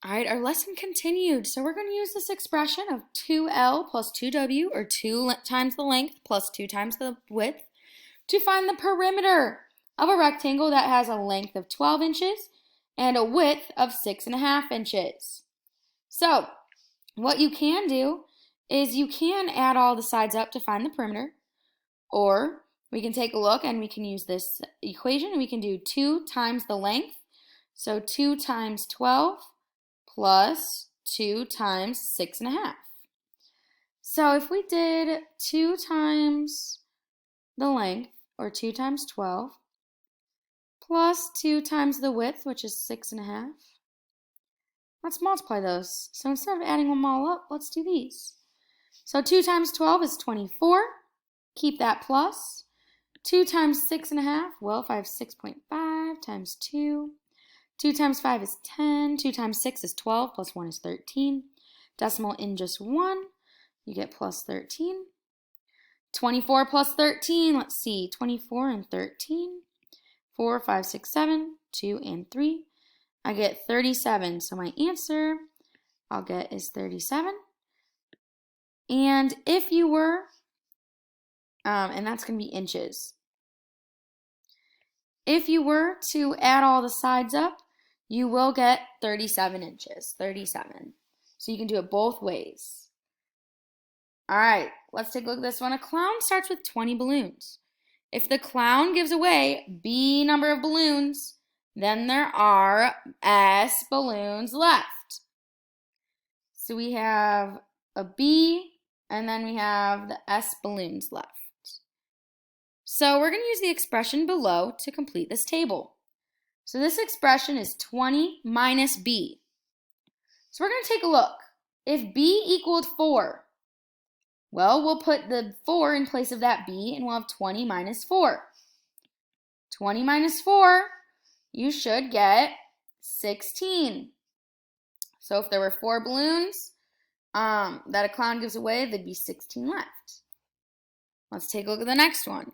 All right, our lesson continued. So we're going to use this expression of 2L plus 2W, or 2 times the length plus 2 times the width, to find the perimeter of a rectangle that has a length of 12 inches and a width of 6.5 inches. So what you can do is you can add all the sides up to find the perimeter, or we can take a look and we can use this equation and we can do 2 times the length. So 2 times 12 plus 2 times 6.5. So if we did 2 times the length, or 2 times 12, plus 2 times the width, which is 6.5, let's multiply those. So instead of adding them all up, let's do these. So 2 times 12 is 24. Keep that plus. 2 times 6.5, well, if I have 6.5 times 2, 2 times 5 is 10, 2 times 6 is 12, plus 1 is 13. Decimal in just 1, you get plus 13. 24 plus 13, let's see, 24 and 13, 4, 5, 6, 7, 2, and 3. I get 37, so my answer I'll get is 37. And if you were, and that's going to be inches. If you were to add all the sides up, you will get 37 inches, 37. So you can do it both ways. All right, let's take a look at this one. A clown starts with 20 balloons. If the clown gives away B number of balloons, then there are S balloons left. So we have a B, and then we have the S balloons left. So we're going to use the expression below to complete this table. So this expression is 20 minus B. So we're going to take a look. If B equaled 4, well, we'll put the 4 in place of that B, and we'll have 20 minus 4. 20 minus 4, you should get 16. So if there were 4 balloons that a clown gives away, there'd be 16 left. Let's take a look at the next one.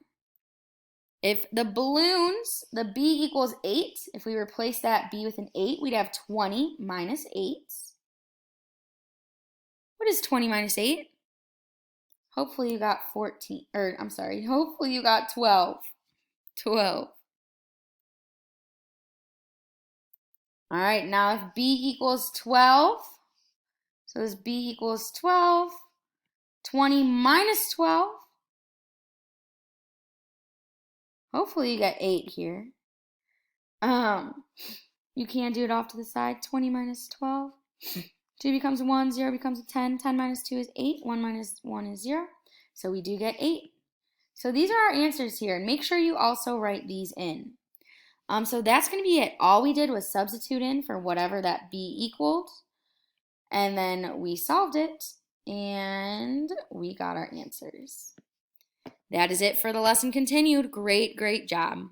If the balloons, the B equals 8, if we replace that B with an 8, we'd have 20 minus 8. What is 20 minus 8? Hopefully you got 14, or I'm sorry, hopefully you got 12. 12. All right, now if B equals 12, so this B equals 12, 20 minus 12, hopefully you got 8 here. You can do it off to the side. 20 minus 12. 2 becomes 1, 0 becomes a 10. 10 minus 2 is 8. 1 minus 1 is 0. So we do get 8. So these are our answers here. And make sure you also write these in. So that's going to be it. All we did was substitute in for whatever that B equaled. And then we solved it. And we got our answers. That is it for the lesson continued. Great, great job.